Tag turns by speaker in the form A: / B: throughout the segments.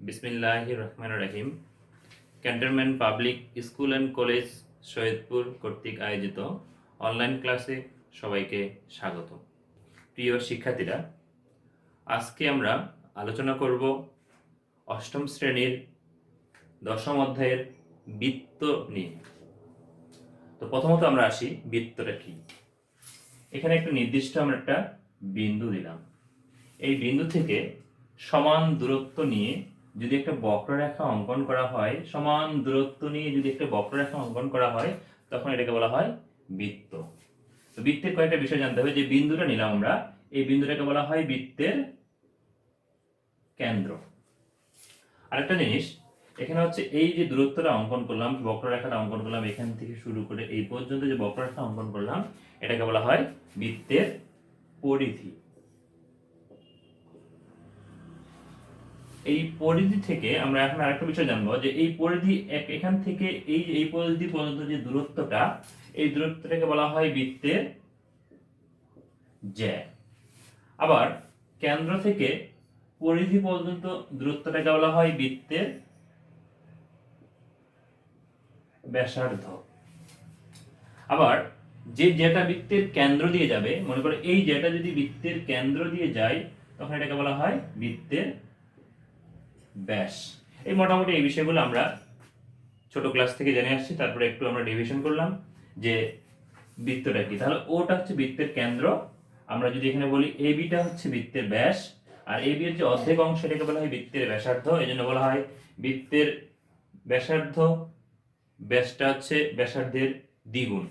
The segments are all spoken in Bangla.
A: বিসমিল্লাহির রহমানির রহিম। Cantonment public school and college Saidpur কর্তৃক আয়োজিত অনলাইন ক্লাসে সবাইকে স্বাগত। প্রিয় শিক্ষার্থীরা, আজকে আমরা আলোচনা করব অষ্টম শ্রেণীর দশম অধ্যায়ের বৃত্ত নিয়ে। তো প্রথমত আমরা আসি, বৃত্তটা কি। এখানে একটা নির্দিষ্ট আমরা একটা বিন্দু দিলাম। এই বিন্দু থেকে সমান দূরত্ব নিয়ে যদি একটা বক্ররেখা অঙ্কন করা হয়, সমান দূরত্ব নিয়ে যদি একটা বক্ররেখা অঙ্কন করা হয়, তখন এটাকে বলা হয় বৃত্ত। তো বৃত্তের কয়েকটা বিষয় জানতে হবে। যে বিন্দুটা নিলাম আমরা, এই বিন্দুটাকে বলা হয় বৃত্তের কেন্দ্র। আরেকটা জিনিস, এখানে হচ্ছে এই যে দূরত্বটা অঙ্কন করলাম, বক্ররেখাটা অঙ্কন করলাম, এখান থেকে শুরু করে এই পর্যন্ত যে বক্ররেখা অঙ্কন করলাম, এটাকে বলা হয় বৃত্তের পরিধি। এই পরিধি থেকে আমরা এখন আরেকটা বিষয় জানবো, যে এই পরিধি এখান থেকে এই পরিধি পর্যন্ত যে দূরত্বটা, এই দূরত্বটাকে বলা হয় বৃত্তের জ্যা। আবার কেন্দ্র থেকে পরিধি পর্যন্ত দূরত্বটাকে বলা হয় বৃত্তের ব্যাসার্ধ। আবার যেটা বৃত্তের কেন্দ্র দিয়ে যাবে, মনে করো এই যেটা যদি বৃত্তের কেন্দ্র দিয়ে যায়, তখন এটাকে বলা হয় বৃত্তের ব্যাস। এই মোটামুটি এই বিষয়গুলো আমরা ছোট ক্লাস থেকে জেনে আসছি। তারপরে একটু আমরা ডিভিশন করলাম যে বৃত্তটা কি। তাহলে ওটা হচ্ছে বৃত্তের কেন্দ্র। আমরা যদি এখানে বলি এবিটা হচ্ছে বৃত্তের ব্যাস, আর এবি এর যে অর্ধেক অংশ এটাকে বলা হয় বৃত্তের ব্যাসার্ধ। এই জন্য বলা হয় বৃত্তের ব্যাসার্ধ, ব্যাসটা হচ্ছে ব্যাসার্ধের দ্বিগুণ।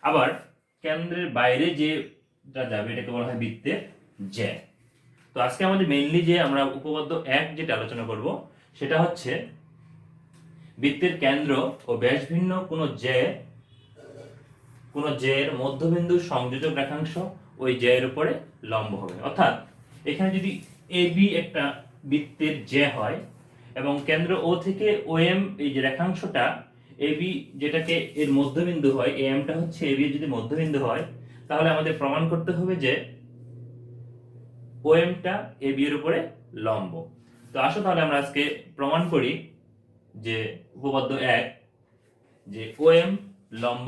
A: আবার কেন্দ্রের বাইরে যেটা যাবে এটাকে বলা হয় বৃত্তের জ্যা। তো আজকে আমাদের মেইনলি যে আমরা উপপাদ্য 1 যেটা আলোচনা করব, সেটা হচ্ছে বৃত্তের কেন্দ্র ও ব্যাস ভিন্ন কোন জ্যায়ের মধ্যবিন্দু সংযোজক রেখাংশ ওই জ্যায়ের উপরে লম্ব হবে। অর্থাৎ এখানে যদি এবি একটা বৃত্তের জ্যা হয় এবং কেন্দ্র ও থেকে ওএম এই যে রেখাংশটা, এবি যেটাকে এর মধ্যবিন্দু হয়, এএমটা হচ্ছে এবি যদি মধ্যবিন্দু হয়, তাহলে আমাদের প্রমাণ করতে হবে যে ওএমটা এবি এর উপরে লম্ব। তো আসো তাহলে আমরা আজকে প্রমাণ করি যে উপপাদ্য 1 যে ওএম লম্ব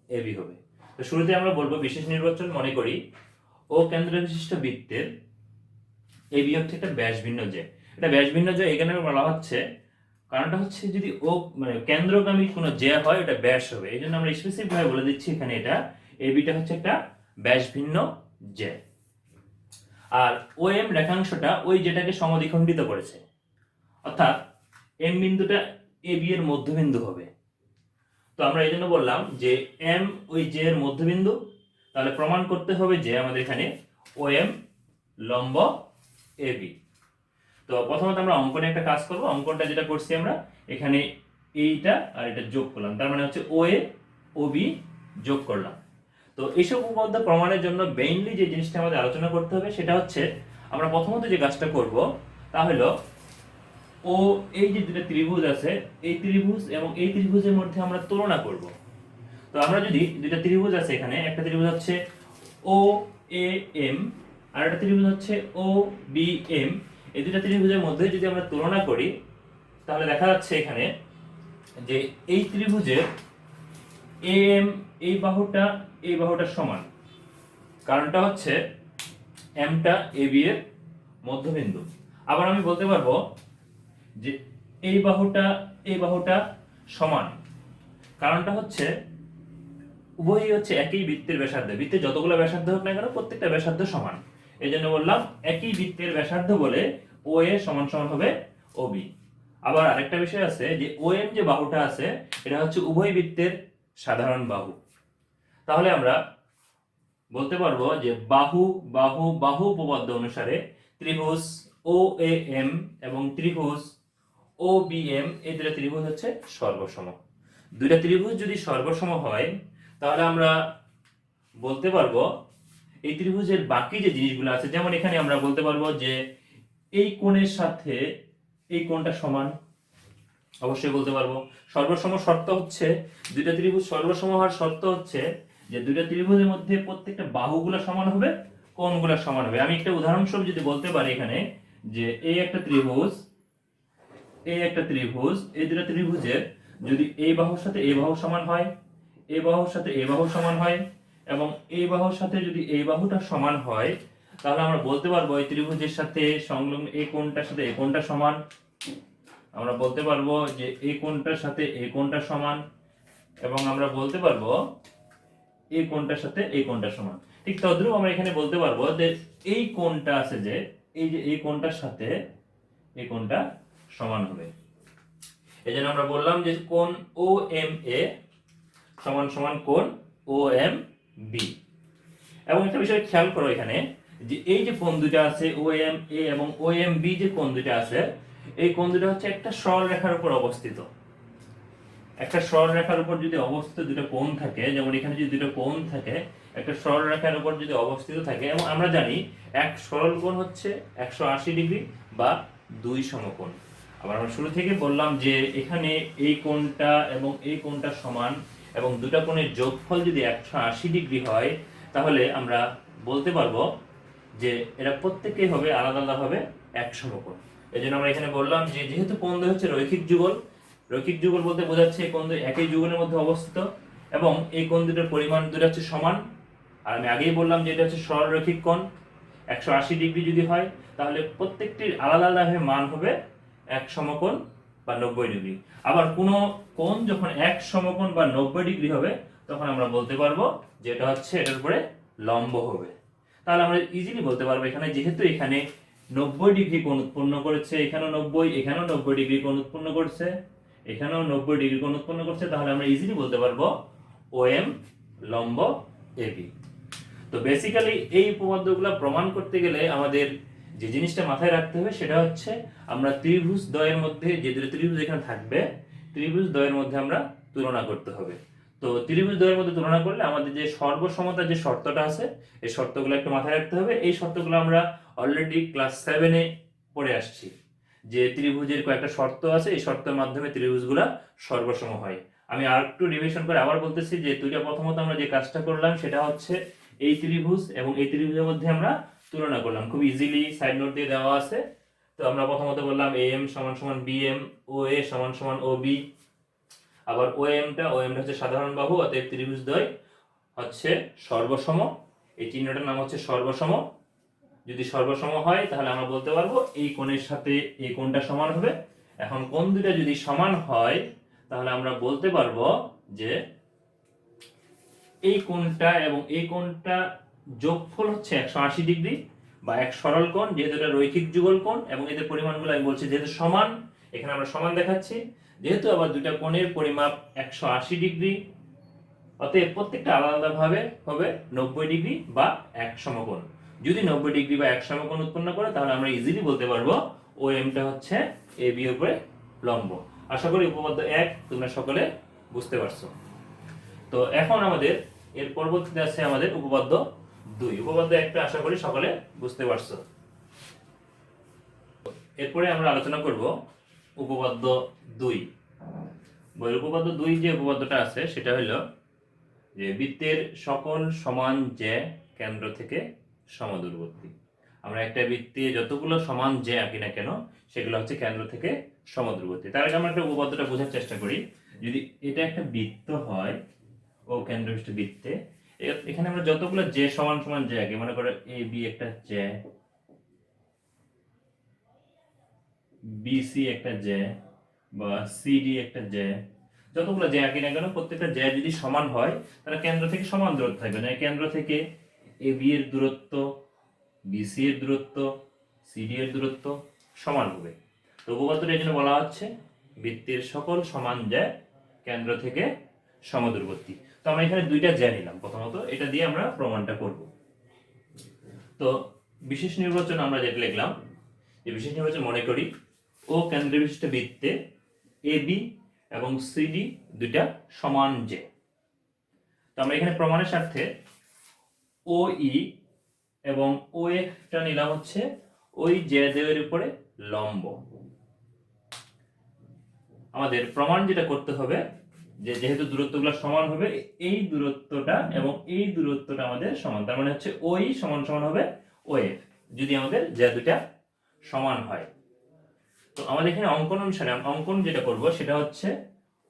A: এবি হবে। তো শুরুতে আমরা বলবো বিশেষ নির্বাচন মনে করি ও কেন্দ্র বিশিষ্ট বৃত্তের এবি হচ্ছে একটা ব্যাস ভিন্ন জ্যা। এটা ব্যাস ভিন্ন জ্যা এখানে বলা হচ্ছে, কারণটা হচ্ছে যদি ও মানে কেন্দ্রগামী কোনো জ্যা হয় ওটা ব্যাস হবে। এই জন্য আমরা স্পেসিফিক ভাবে বলে দিচ্ছি এখানে এটা এবিটা হচ্ছে একটা ব্যাস ভিন্ন জ্যা। আর ওএম রেখাংশটা ওই যেটাকে সমদ্বিখণ্ডিত করেছে, অর্থাৎ এম বিন্দুটা এবি এর মধ্যবিন্দু হবে। তো আমরা এই জন্য বললাম যে এম ওই জে এর মধ্যবিন্দু। তাহলে প্রমাণ করতে হবে যে আমাদের এখানে ওএম লম্ব এবি। তো প্রথমত আমরা অঙ্কনে একটা কাজ করব। অঙ্কনটা যেটা করছি আমরা এখানে এইটা আর এটা যোগ করলাম, তার মানে হচ্ছে ওএ ও বি যোগ করলাম। তো এইসব উপপাদ্য প্রমাণের জন্য মেইনলি যে জিনিসটা আমাদের আলোচনা করতে হবে সেটা হচ্ছে, আমরা প্রথমত যে কাজটা করব তা হলো ও এই যে দুটো ত্রিভুজ আছে, এই ত্রিভুজ এবং এই ত্রিভুজের মধ্যে আমরা তুলনা করব। তো আমরা যদি দুটো ত্রিভুজ আছে, এখানে একটা ত্রিভুজ হচ্ছে ও এ এম আর একটা ত্রিভুজ হচ্ছে ও বি এম, এই দুটো ত্রিভুজের মধ্যে যদি আমরা তুলনা করি, তাহলে দেখা যাচ্ছে এখানে যে এই ত্রিভুজের এ এম এই বাহুটা সমান। কারণটা হচ্ছে এমটা এ বি এর মধ্যবিন্দু। আবার আমি বলতে পারবো যে এই বাহুটা সমান। কারণটা হচ্ছে উভয়ই হচ্ছে একই বৃত্তের ব্যাসার্ধ। বৃত্তের যতগুলো ব্যাসার্ধ হোক না কেন, প্রত্যেকটা ব্যাসার্ধ সমান। এই জন্য বললাম একই বৃত্তের ব্যাসার্ধ বলে ও এ সমান সমান হবে ও বি। আবার আরেকটা বিষয় আছে যে ও এম যে বাহুটা আছে, এটা হচ্ছে উভয় বৃত্তের সাধারণ বাহু। তাহলে আমরা বলতে পারবো যে বাহু বাহু বাহু উপপাদ্য অনুসারে ত্রিভুজ ও এ এম এবং ত্রিভুজ ও বি এম, এই দুটো ত্রিভুজ হচ্ছে সর্বসম। দুইটা ত্রিভুজ যদি সর্বসম হয়, তাহলে আমরা বলতে পারবো এই ত্রিভুজের বাকি যে জিনিসগুলো আছে, যেমন এখানে আমরা বলতে পারবো যে এই কোণের সাথে এই কোণটা সমান, অবশ্যই বলতে পারবো। সর্বসম শর্ত হচ্ছে, দুইটা ত্রিভুজ সর্বসম হওয়ার শর্ত হচ্ছে যে দুইটা ত্রিভুজের মধ্যে প্রত্যেকটা বাহুগুলো সমান হবে, কোণগুলো সমান হবে। আমি একটা উদাহরণস্বরূপ যদি বলতে পারি এখানে যে এই একটা ত্রিভুজ, এই একটা ত্রিভুজ, এই দুটো ত্রিভুজের যদি এই বাহুর সাথে এই বাহু সমান হয়, এই বাহুর সাথে এই বাহু সমান হয় এবং এই বাহুর সাথে যদি এই বাহুটা সমান হয়, তাহলে আমরা বলতে পারবো এই ত্রিভুজের সাথে সংলগ্ন এই কোণটার সাথে এই কোণটা সমান। আমরা বলতে পারবো যে এই কোণটার সাথে এই কোণটা সমান, এবং আমরা বলতে পারবো এই কোণটার সাথে এই কোণটা সমান। ঠিক তদ্রুপ আমরা এখানে বলতে পারবো যে এই কোণটা আছে যে এই কোণটার সাথে এই কোণটা সমান হবে। এজন্য আমরা বললাম যে কোণ OMA সমান সমান কোণ OMB। এবং একটা বিষয় খেয়াল করো এখানে যে এই যে কোণ দুটো আছে OMA এবং OMB, যে কোণ দুটো আছে এই কোণ দুটো হচ্ছে একটা সরল রেখার উপর অবস্থিত। একটা সরল রেখার উপর যদি অবস্থিত দুটো কোণ থাকে, যেমন এখানে যদি দুটো কোণ থাকে একটা সরল রেখার উপর যদি অবস্থিত থাকে, এবং আমরা জানি এক সরল কোণ হচ্ছে 180 ডিগ্রি বা 2 সমকোণ। আবার আমরা শুরু থেকে বললাম যে এখানে এই কোণটা এবং এই কোণটা সমান এবং দুটো কোণের যোগফল যদি 180 ডিগ্রি হয়, তাহলে আমরা বলতে পারবো যে এরা প্রত্যেকই হবে আলাদা আলাদা হবে এক সমকোণ। এজন্য আমরা এখানে বললাম যে যেহেতু কোণ দ্বয় হচ্ছে রৈখিক যুগল, রৈখিক যুগল বলতে বোঝাচ্ছে এই কোণ দ্বয় একই যুগলের মধ্যে অবস্থিত এবং এই কোণ দুটোর পরিমাণ দুটো হচ্ছে সমান। আর আমি আগেই বললাম যে এটা হচ্ছে সরল রৈখিক কোণ, 180 ডিগ্রি যদি হয় তাহলে প্রত্যেকটির আলাদা আলাদা মান হবে এক সমকোণ বা 90 ডিগ্রি। আবার কোনো কোণ যখন এক সমকোণ বা 90 ডিগ্রি হবে তখন আমরা বলতে পারবো যে এটা হচ্ছে এটার উপরে লম্ব হবে। তাহলে আমরা ইজিলি বলতে পারবো এখানে যেহেতু এখানে 90 ডিগ্রি কোণ উৎপন্ন করেছে, এখানেও 90, এখানেও 90 ডিগ্রি কোণ উৎপন্ন করছে, এখানেও 90 ডিগ্রি কোণ উৎপন্ন করছে, তাহলে আমরা ইজিলি বলতে পারবো OM লম্ব AB। তো বেসিক্যালি এই উপপাদ্যগুলো প্রমাণ করতে গেলে আমাদের যে জিনিসটা মাথায় রাখতে হবে সেটা হচ্ছে আমরা ত্রিভুজ দ্বয়ের মধ্যে যে দুটো ত্রিভুজ এখানে থাকবে ত্রিভুজ দ্বয়ের মধ্যে আমরা তুলনা করতে হবে। তো ত্রিভুজ দ্বয়ের মধ্যে তুলনা করলে আমাদের যে সর্বসমতার যে শর্তটা আছে এই শর্তগুলো একটু মাথায় রাখতে হবে। এই শর্তগুলো আমরা অলরেডি ক্লাস 7-এ পড়ে আসছি যে ত্রিভুজের কয়েকটা শর্ত আছে, এই শর্তের মাধ্যমে ত্রিভুজগুলা সর্বসম হয়। আমি আর একটু রিভিশন করে আবার বলতেছি যে দুইটা প্রথমত আমরা যে কাজটা করলাম সেটা হচ্ছে এই ত্রিভুজ এবং এই ত্রিভুজের মধ্যে আমরা তুলনা করলাম, খুব ইজিলি সাইড নোট দিয়ে দেওয়া আছে। তো আমরা প্রথমত বললাম AM সমান সমান BM, OA সমান সমান OB। আবার OMটা হচ্ছে সাধারণ বাহু, অতএব ত্রিভুজ দ্বয় হচ্ছে সর্বসম। এই চিহ্নটার নাম হচ্ছে সর্বসম। যদি সর্বসম হয় তাহলে আমরা বলতে পারবো এই কোণের সাথে এই কোণটা সমান হবে। এখন কোণ দুটো যদি সমান হয় তাহলে আমরা বলতে পারবো যে এই কোণটা এবং এই কোণটা যোগফল হচ্ছে 180 ডিগ্রি বা এক সরল কোণ, যেহেতু এটা রৈখিক যুগল কোণ এবং এদের পরিমাণগুলো আমি বলছি যেহেতু সমান, এখানে আমরা সমান দেখাচ্ছি। যেহেতু আবার দুটো কোণের পরিমাপ 180 ডিগ্রি, অতএব প্রত্যেকটা আলাদা আলাদা ভাবে হবে 90 ডিগ্রি বা এক সমকোণ। যদি 90 ডিগ্রি বা এক সমকোণ উৎপন্ন করে তাহলে আমরা ইজিলি বলতে পারবো OMটা হচ্ছে AB এর উপরে লম্ব। আশা করি উপপাদ্য 1 তোমরা সকলে বুঝতে পারছো। তো এখন আমাদের এর পরবর্তীতে আছে আমাদের উপপাদ্য 2। উপপাদ্য 1টা আশা করি সকলে বুঝতে পারছো। এরপরে আমরা আলোচনা করব উপপাদ্য 2। বইয়ের উপপাদ্য 2 যে উপপাদ্যটা আছে সেটা হলো যে বৃত্তের সকল সমান জ্যা কেন্দ্র থেকে সমদূরবর্তী। আমরা একটা বৃত্তে যতগুলো সমান জ্যা আঁকি না কেন সেগুলো হচ্ছে কেন্দ্র থেকে সমদূরবর্তী। তার আগে আমরা একটা উপপাদ্যটা বোঝার চেষ্টা করি। যদি এটা একটা বৃত্ত হয় ও কেন্দ্রবিষ্ট বৃত্তে, এখানে আমরা যতগুলো জ্যা সমান সমান জ্যা আঁকি, মনে করো AB একটা জ্যা, BC একটা জ্যা বা CD একটা জ্যা, যতগুলো জ্যা আঁকি না কেন প্রত্যেকটা জ্যা যদি সমান হয় তাহলে কেন্দ্র থেকে সমান দূরত্ব থাকবে। না কেন্দ্র থেকে AB এর দূরত্ব, BC এর দূরত্ব, CD এর দূরত্ব সমান হবে। তো উপপাদ্যটা এই জন্য বলা হচ্ছে বৃত্তের সকল সমান জ্যা কেন্দ্র থেকে সমদূরবর্তী। তো আমরা এখানে দুইটা জ্যা নিলাম, প্রথমত এটা দিয়ে আমরা প্রমাণটা করব। তো বিশেষ নির্বাচন আমরা যেটা লিখলাম, যে বিশেষ নির্বাচন মনে করি ও কেন্দ্রবিশিষ্ট বৃত্তে AB এবং CD দুইটা সমান জ্যা। তো আমরা এখানে প্রমাণের স্বার্থে OE এবং OF টা নিলাম হচ্ছে ওই জ্যা দ্বয়ের উপরে লম্ব। আমাদের প্রমাণ যেটা করতে হবে যে যেহেতু দূরত্বগুলো সমান হবে এই দূরত্বটা এবং এই দূরত্বটা আমাদের সমান, তার মানে হচ্ছে OE সমান সমান হবে OF যদি আমাদের জ্যা দুটা সমান হয়। তো আমাদের এখানে অঙ্কন অনুসারে অঙ্কন যেটা করব সেটা হচ্ছে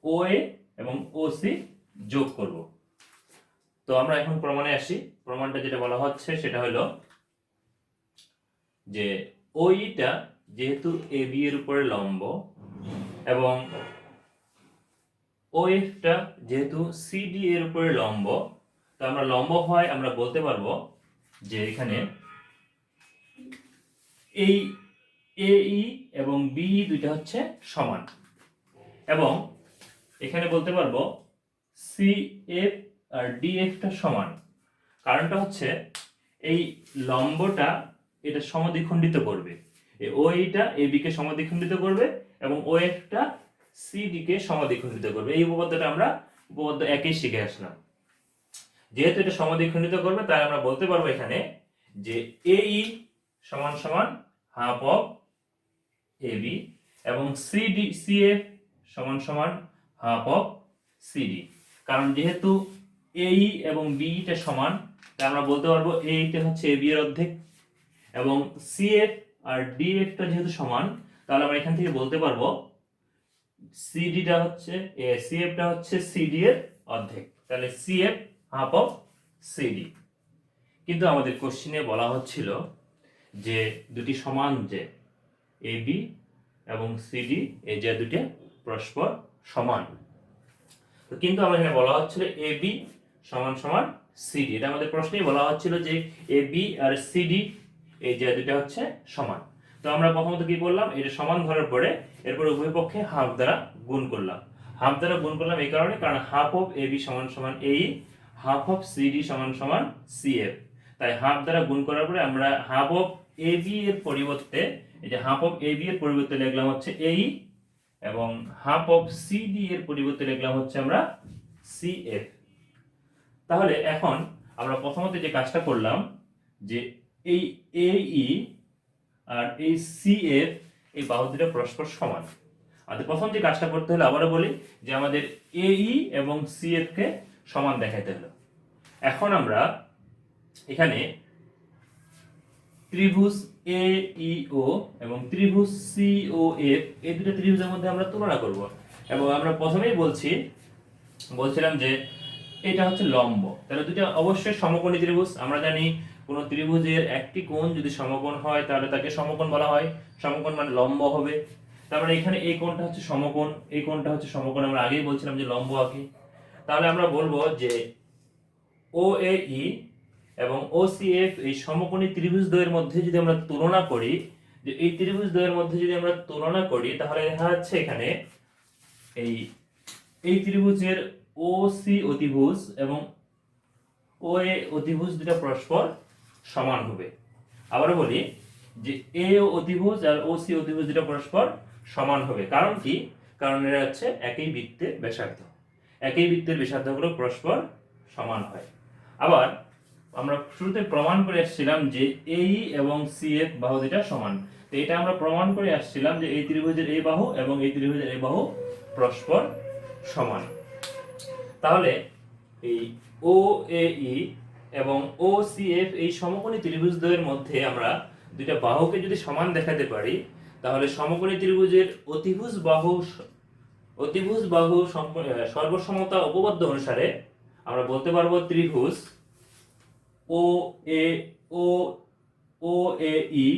A: ও এ এবং ও সি যোগ করব। তো আমরা এখন প্রমাণে আসি। প্রমাণটা যেটা বলা হচ্ছে সেটা হলো যে ওইটা যেহেতু এ বি এর উপরে লম্ব এবং ওএফটা যেহেতু সিডি এর উপরে লম্ব, তো আমরা লম্ব হয় আমরা বলতে পারবো যে এখানে এই এই এবং বি দুইটা হচ্ছে সমান, এবং এখানে বলতে পারবো সি এফ আর ডি এফটা সমান। কারণটা হচ্ছে এই লম্বটা এটা সমদ্বিখণ্ডিত করবে, এই ও এইটা এ বি কে সমদ্বিখণ্ডিত করবে এবং ও এফটা সি ডি কে সমদ্বিখণ্ডিত করবে। এই উপপাদ্যটা আমরা উপপাদ্য একই শিখে আসলাম। যেহেতু এটা সমদ্বিখণ্ডিত করবে তাই আমরা বলতে পারবো এখানে যে এই সমান সমান হাফ অফ এ বি এবং সিডি সিএফ সমান সমান হাফ অফ সিডি। কারণ যেহেতু এই এবং বিটা সমান তাই আমরা বলতে পারবো এইটা হচ্ছে এ বি এর অর্ধেক এবং সিএফ আর ডিএফটা যেহেতু সমান তাহলে আমরা এখান থেকে বলতে পারবো সিডিটা হচ্ছে সিএফটা হচ্ছে সিডি এর অর্ধেক, তাহলে সিএফ হাফ অফ সিডি। কিন্তু আমাদের কোশ্চেনে বলা হচ্ছিল যে দুটি সমান যে এ বি এবং সিডি এই যে দুটো পরস্পর সমান। তো কিন্তু আমাদের এখানে বলা হচ্ছিল এ বি সমান সমান সিডি, এটা আমাদের প্রশ্নেই বলা হচ্ছিল যে এ বি আর সিডি এই যে দুটো হচ্ছে সমান। তো আমরা প্রথমত কি করলাম, এটা সমান ধরার পরে এরপর উভয় পক্ষে হাফ দ্বারা গুণ করলাম। হাফ দ্বারা গুণ করলাম এই কারণে কারণ হাফ অফ এ বি সমান সমান এই, হাফ অফ সিডি সমান সমান সিএফ। তাই হাফ দ্বারা গুণ করার পরে আমরা হাফ অফ এ বি এর পরিবর্তে এই যে হাফ অফ এ বি এর পরিবর্তে লিখলাম হচ্ছে এই এবং হাফ অফ সিডি এর পরিবর্তে লিখলাম হচ্ছে আমরা সিএফ। তাহলে এখন আমরা প্রথমত যে কাজটা করলাম যে এই এই আর এই সিএফ এই বাহু দুটো পরস্পর সমান। আমাদের প্রথম যে কাজটা করতে হলো আবারও বলি যে আমাদের এই এবং সিএফ কে সমান দেখাইতে হলো। এখন আমরা এখানে ত্রিভুজ এ ই ও এবং ত্রিভুজ সি ও এফ এই দুটো ত্রিভুজের মধ্যে আমরা তুলনা করব। এবং আমরা প্রথমেই বলছিলাম যে এটা হচ্ছে লম্ব, তাহলে দুটো অবশ্যই সমকোণী ত্রিভুজ। আমরা জানি কোন ত্রিভুজের একটি কোণ যদি সমকোণ হয় তাহলে তাকে সমকোণ বলা হয়। সমকোণ মানে লম্ব হবে। তারপরে এখানে এই কোণটা হচ্ছে সমকোণ, এই কোণটা হচ্ছে সমকোণ, আমরা আগেই বলছিলাম যে লম্ব আঁকি। তাহলে আমরা বলবো যে ও এ ই এবং ও সি এফ এই সমকোণী ত্রিভুজ দ্বয়ের মধ্যে যদি আমরা তুলনা করি, যে এই ত্রিভুজ দ্বয়ের মধ্যে যদি আমরা তুলনা করি তাহলে দেখা যাচ্ছে এখানে এই ত্রিভুজের ও সি অতিভুজ এবং ও এ অতিভুজ দুটো পরস্পর সমান হবে। আবারও বলি যে এ অতিভুজ আর ও সি অতিভুজ দুটো পরস্পর সমান হবে। কারণ কি? কারণ এরা হচ্ছে একই বৃত্তের ব্যাসার্ধ, একই বৃত্তের ব্যাসার্ধগুলো পরস্পর সমান হয়। আবার আমরা শুরুতে প্রমাণ করে আসছিলাম যে এই এবং সিএফ বাহু দুটো সমান। তো এটা আমরা প্রমাণ করে আসছিলাম যে এই ত্রিভুজের এই বাহু এবং এই ত্রিভুজের এই বাহু পরস্পর সমান। তাহলে এই ও এ ই এবং ও সি এফ এই সমকোণী ত্রিভুজদ্বয়ের মধ্যে আমরা দুইটা বাহুকে যদি সমান দেখাতে পারি তাহলে সমকোণী ত্রিভুজের অতিভুজ বাহু সর্বসমতা উপপাদ্য অনুসারে আমরা বলতে পারবো ত্রিভুজ ও এ ও ও এ ই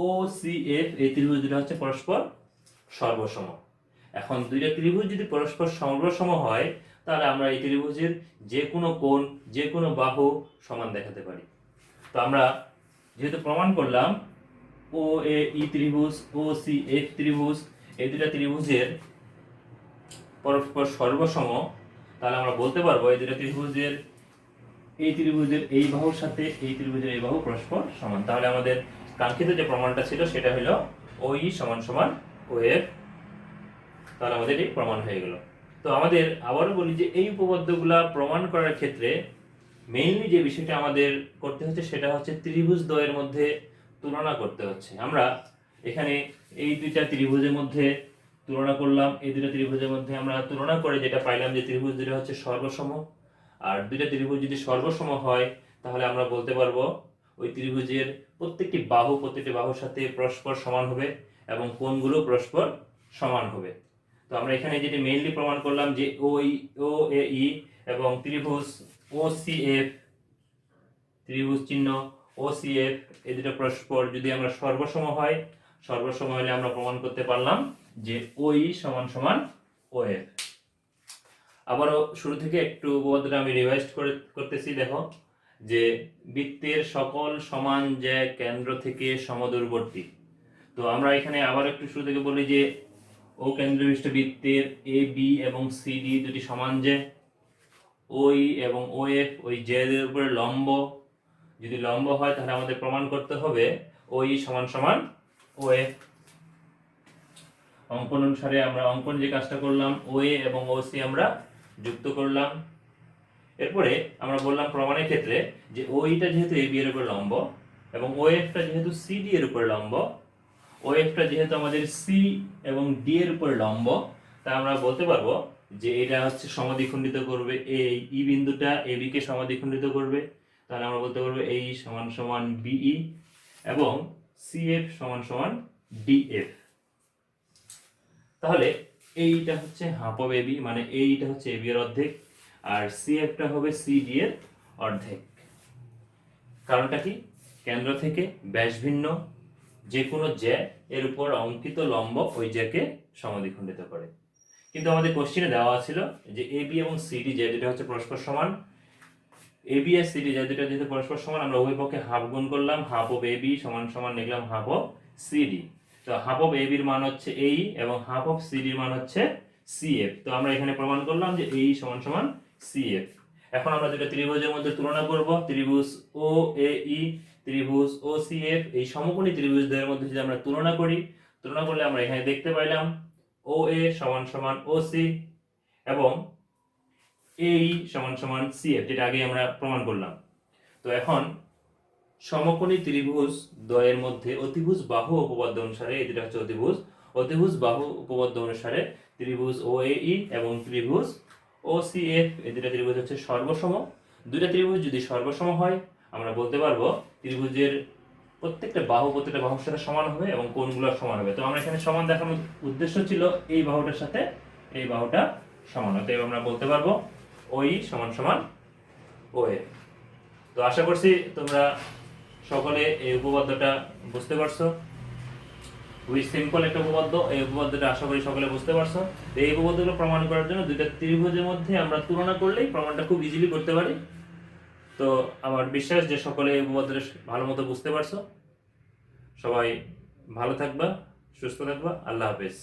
A: ও সি এফ এই ত্রিভুজ দুটো হচ্ছে পরস্পর সর্বসম। এখন দুইটা ত্রিভুজ যদি পরস্পর সর্বসম হয় তাহলে আমরা এই ত্রিভুজের যে কোনো কোণ যে কোনো বাহু সমান দেখাতে পারি। তো আমরা যেহেতু প্রমাণ করলাম ও এ ই ত্রিভুজ ও সি এফ ত্রিভুজ এই দুটা ত্রিভুজের পরস্পর সর্বসম, তাহলে আমরা বলতে পারবো এই দুটা ত্রিভুজের এই বাহুর সাথে এই ত্রিভুজের এই বাহু পরস্পর সমান। তাহলে আমাদের কাঙ্ক্ষিত যে প্রমাণটা ছিল সেটা হলো ও ই সমান সমান ও এফ। তাহলে আমাদের এই প্রমাণ হয়ে গেল। তো আমাদের আবারও বলি যে এই উপপাদ্যগুলা প্রমাণ করার ক্ষেত্রে মেইনলি যে বিষয়টা আমাদের করতে হচ্ছে সেটা হচ্ছে ত্রিভুজ দ্বয়ের মধ্যে তুলনা করতে হচ্ছে। আমরা এখানে এই দুইটা ত্রিভুজের মধ্যে তুলনা করলাম, এই দুইটা ত্রিভুজের মধ্যে আমরা তুলনা করে যেটা পাইলাম যে ত্রিভুজ দুটো হচ্ছে সর্বসম। আর দুইটা ত্রিভুজ যদি সর্বসম হয় তাহলে আমরা বলতে পারবো ওই ত্রিভুজের প্রত্যেকটি বাহুর সাথে পরস্পর সমান হবে। এবং কোণগুলো পরস্পর সমান হবে। তো আমরা এখানে যেটি মেইনলি প্রমাণ করলাম যে ও এ ই এবং ত্রিভুজ ও সি এফ, ত্রিভুজ চিহ্ন ও সি এফ, এই দুটো পরস্পর যদি আমরা সর্বসম হয়, সর্বসম হলে আমরা প্রমাণ করতে পারলাম যে ও ই সমান সমান ও এফ। আবারও শুরু থেকে একটু উপপাদ্যটা আমি রিভাইজ করতেছি। দেখো যে বৃত্তের সকল সমান যে কেন্দ্র থেকে সমদূরবর্তী। তো আমরা এখানে আবার একটু শুরু থেকে বলি যে ও কেন্দ্রবিষ্ট বৃত্তের এ বি এবং সি ডি দুটি সমান যে, ওই এবং ও এফ ওই জেড এর উপরে লম্ব, যদি লম্ব হয় তাহলে আমাদের প্রমাণ করতে হবে ওই সমান সমান ও এফ। অঙ্কন অনুসারে আমরা অঙ্কন যে কাজটা করলাম, ও এ এবং ও সি আমরা যুক্ত করলাম। এরপরে আমরা বললাম প্রমাণের ক্ষেত্রে যে ওইটা যেহেতু এ বি এর উপর লম্ব এবং ও এফটা যেহেতু সি ডি এর উপর লম্ব, ও এফটা যেহেতু আমাদের সি এবং ডি এর উপর লম্ব, তা আমরা বলতে পারবো যে এটা হচ্ছে সমাদ্বিখণ্ডিত করবে, এই ই বিন্দুটা এ বি কে সমাদ্বিখণ্ডিত করবে। তাহলে আমরা বলতে পারবো এই সমান সমান বিই এবং সি এফ সমান সমান ডি এফ। তাহলে এইটা হচ্ছে হাফ অফ এবি, মানে এইটা হচ্ছে এবি এর অর্ধেক, আর সি এফটা হবে সি ডি এর অর্ধেক। কারণটা কি? কেন্দ্র থেকে ব্যাস ভিন্ন যে কোনো জ্যা এর উপর অঙ্কিত লম্ব ওই জ্যাকে সমাদ্বিখণ্ডিত করে। কিন্তু আমাদের কোশ্চেনে দেওয়া ছিল যে এ বি এবং সিডি জ্যা দুটো হচ্ছে পরস্পর সমান। এ বি আর সিডি জ্যা দুটো যেহেতু পরস্পর সমান, আমরা উভয় পক্ষে হাফ গুণ করলাম, হাফ অফ এ বি সমান সমান লিখলাম হাফ অফ সিডি। তো হাফ অফ এ বির মান হচ্ছে এই এবং হাফ অফ সিডির মান হচ্ছে সিএফ। তো আমরা এখানে প্রমাণ করলাম যে এই সমান সমান সিএফ। এখন আমরা দুটো ত্রিভুজের মধ্যে তুলনা করব, ত্রিভুজ ও এ ই, ত্রিভুজ ও সি এফ। এই সমকোণী ত্রিভুজদ্বয়ের মধ্যে যদি আমরা তুলনা করি, তুলনা করলে আমরা এখানে দেখতে পাইলাম ও এ সমান সমান ও সি এবং এই সমান সমান সিএফ, যেটা আগে আমরা প্রমাণ করলাম। তো এখন সমকোণী ত্রিভুজ দ্বয়ের মধ্যে অতিভুজ বাহু উপপাদ্য অনুসারে, এটা হচ্ছে অতিভুজ, অতিভুজ বাহু উপপাদ্য অনুসারে ত্রিভুজ ও এ ই এবং ত্রিভুজ ও সি এফ, এই দুটা ত্রিভুজ হচ্ছে সর্বসম। দুইটা ত্রিভুজ যদি সর্বসম হয়, আমরা বলতে পারবো ত্রিভুজের প্রত্যেকটা বাহুর সাথে সমান হবে এবং কোণগুলো সমান হবে। তো আমরা এখানে সমান দেখানোর উদ্দেশ্য ছিল এই বাহুটার সাথে এই বাহুটা সমান হতে, আমরা বলতে পারবো ওই সমান সমান ও এ। তো আশা করছি তোমরা সকলে এই উপপাদ্যটা বুঝতে পারছো। খুবই সিম্পল একটা উপপাদ্য, এই উপপাদ্যটা আশা করি সকলে বুঝতে পারছো। এই উপপাদ্যগুলো প্রমাণ করার জন্য দুইটা ত্রিভুজের মধ্যে আমরা তুলনা করলেই প্রমাণটা খুব ইজিলি করতে পারি। তো আমার বিশ্বাস যে সকলে এই উপপাদ্যটা ভালো মতো বুঝতে পারছো। সবাই ভালো থাকবা, সুস্থ থাকবা, আল্লাহ হাফেজ।